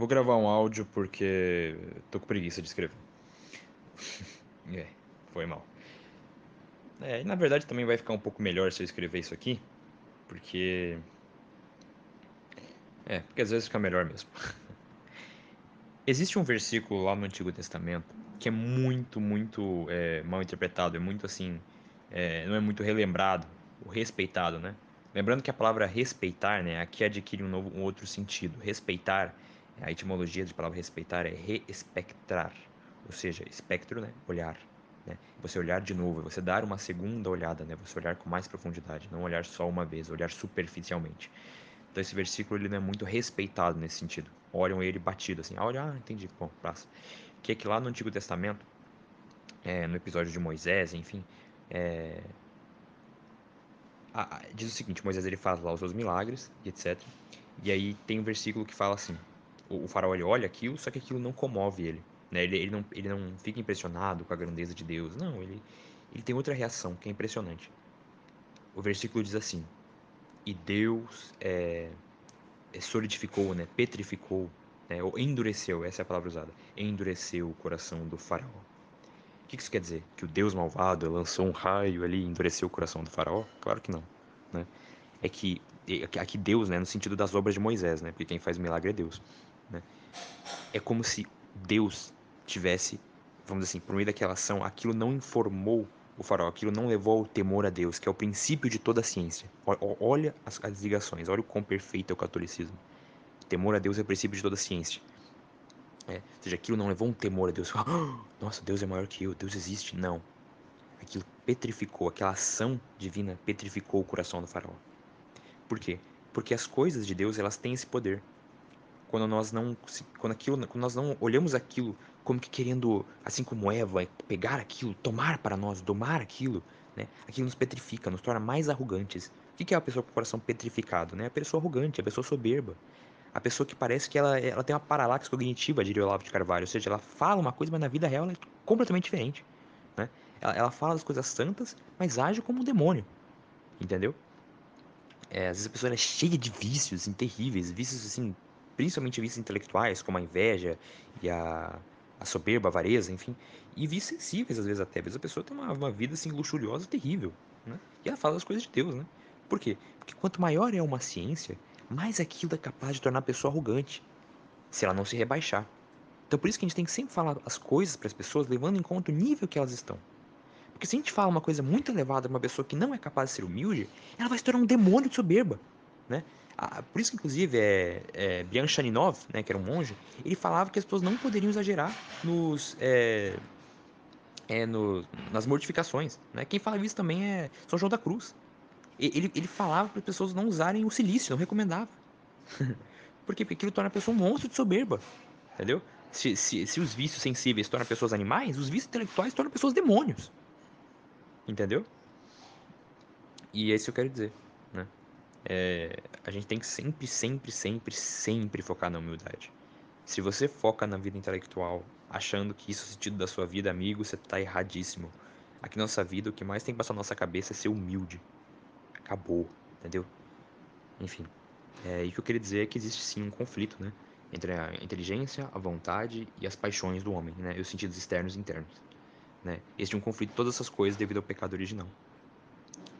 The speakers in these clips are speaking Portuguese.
Vou gravar um áudio porque tô com preguiça de escrever. É, foi mal. E na verdade também vai ficar um pouco melhor se eu escrever isso aqui, porque. Porque às vezes fica melhor mesmo. Existe um versículo lá no Antigo Testamento que é muito mal interpretado, é muito assim. Não é muito relembrado, ou respeitado, né? Lembrando que a palavra respeitar, né, aqui adquire um outro sentido. Respeitar, a etimologia de palavra respeitar é re-espectrar, ou seja, espectro, né, olhar, né? Você olhar de novo, é você dar uma segunda olhada, né? Você olhar com mais profundidade, não olhar só uma vez, olhar superficialmente. Então esse versículo ele não é muito respeitado nesse sentido. Olham ele batido assim, entendi, bom, passa. Que é que lá no Antigo Testamento, no episódio de Moisés, enfim, diz o seguinte: Moisés ele faz lá os seus milagres e etc. E aí tem um versículo que fala assim: o faraó ele olha aquilo, só que aquilo não comove ele, né? Ele não fica impressionado com a grandeza de Deus, não, ele tem outra reação que é impressionante. O versículo diz assim: e Deus solidificou, né? Petrificou, né? Ou endureceu, essa é a palavra usada, endureceu o coração do faraó. O que isso quer dizer? Que o Deus malvado lançou um raio ali e endureceu o coração do faraó? Claro que não, né? É que aqui Deus, né, no sentido das obras de Moisés, né? Porque quem faz milagre é Deus, né? É como se Deus tivesse, vamos dizer assim, por meio daquela ação, aquilo não informou o faraó, aquilo não levou ao temor a Deus, que é o princípio de toda a ciência. Olha as ligações, olha o quão perfeito é o catolicismo. O temor a Deus é o princípio de toda a ciência. Ou seja, aquilo não levou um temor a Deus. Nossa, Deus é maior que eu, Deus existe. Não. Aquilo petrificou, aquela ação divina petrificou o coração do faraó. Por quê? Porque as coisas de Deus, elas têm esse poder. Quando nós não olhamos aquilo como que querendo, assim como Eva, pegar aquilo, tomar para nós, domar aquilo, né? Aquilo nos petrifica, nos torna mais arrogantes. O que é a pessoa com o coração petrificado, né? A pessoa arrogante, a pessoa soberba. A pessoa que parece que ela tem uma paralaxe cognitiva, diria o Olavo de Carvalho. Ou seja, ela fala uma coisa, mas na vida real ela é completamente diferente, né? Ela fala as coisas santas, mas age como um demônio, entendeu? Às vezes a pessoa é cheia de vícios assim, terríveis, vícios assim, principalmente vícios intelectuais, como a inveja e a soberba, a avareza, enfim, e vícios sensíveis às vezes até. Às vezes a pessoa tem uma vida assim luxuriosa terrível, né? E ela fala as coisas de Deus, né? Por quê? Porque quanto maior é uma ciência, mais aquilo é capaz de tornar a pessoa arrogante, se ela não se rebaixar. Então por isso que a gente tem que sempre falar as coisas para as pessoas levando em conta o nível que elas estão. Porque se a gente fala uma coisa muito elevada para uma pessoa que não é capaz de ser humilde, ela vai se tornar um demônio de soberba, né? Por isso que, inclusive, Bian Shaninov, né, que era um monge, ele falava que as pessoas não poderiam exagerar nas mortificações, né? Quem fala isso também é São João da Cruz. Ele falava para as pessoas não usarem o silício, não recomendava. Por quê? Porque aquilo torna a pessoa um monstro de soberba, entendeu? Se os vícios sensíveis tornam pessoas animais, os vícios intelectuais tornam pessoas demônios, entendeu? E é isso que eu quero dizer, né? A gente tem que sempre, sempre, sempre, sempre focar na humildade. Se você foca na vida intelectual, achando que isso é o sentido da sua vida, amigo, você tá erradíssimo. Aqui na nossa vida, o que mais tem que passar na nossa cabeça é ser humilde. Acabou, entendeu? Enfim, e o que eu queria dizer é que existe sim um conflito, né? Entre a inteligência, a vontade e as paixões do homem, né? E os sentidos externos e internos, né? Existe um conflito de todas essas coisas devido ao pecado original.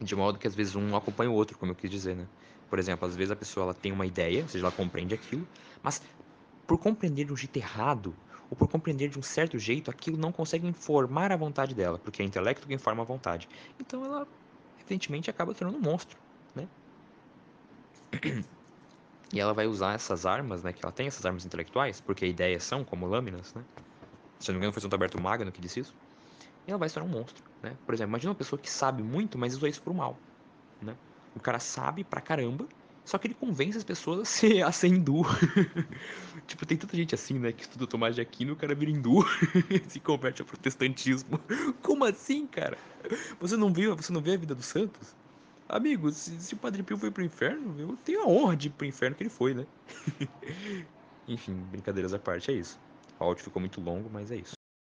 De modo que às vezes um acompanha o outro, como eu quis dizer, né? Por exemplo, às vezes a pessoa ela tem uma ideia, ou seja, ela compreende aquilo, mas por compreender de um jeito errado, ou por compreender de um certo jeito, aquilo não consegue informar a vontade dela, porque é o intelecto que informa a vontade. Então ela, evidentemente, acaba tornando um monstro, né? E ela vai usar essas armas, né? Que ela tem essas armas intelectuais, porque ideias são como lâminas, né? Se eu não me engano, foi Santo Alberto Magno que disse isso. E ela vai se tornar um monstro, né? Por exemplo, imagina uma pessoa que sabe muito, mas usa isso pro mal, né? O cara sabe pra caramba, só que ele convence as pessoas a ser hindu. Tipo, tem tanta gente assim, né, que estuda Tomás de Aquino e o cara vira hindu e se converte ao protestantismo. Como assim, cara? Você não vê a vida dos santos? Amigo, se o Padre Pio foi pro inferno, eu tenho a honra de ir pro inferno que ele foi, né? Enfim, brincadeiras à parte, é isso. O áudio ficou muito longo, mas é isso.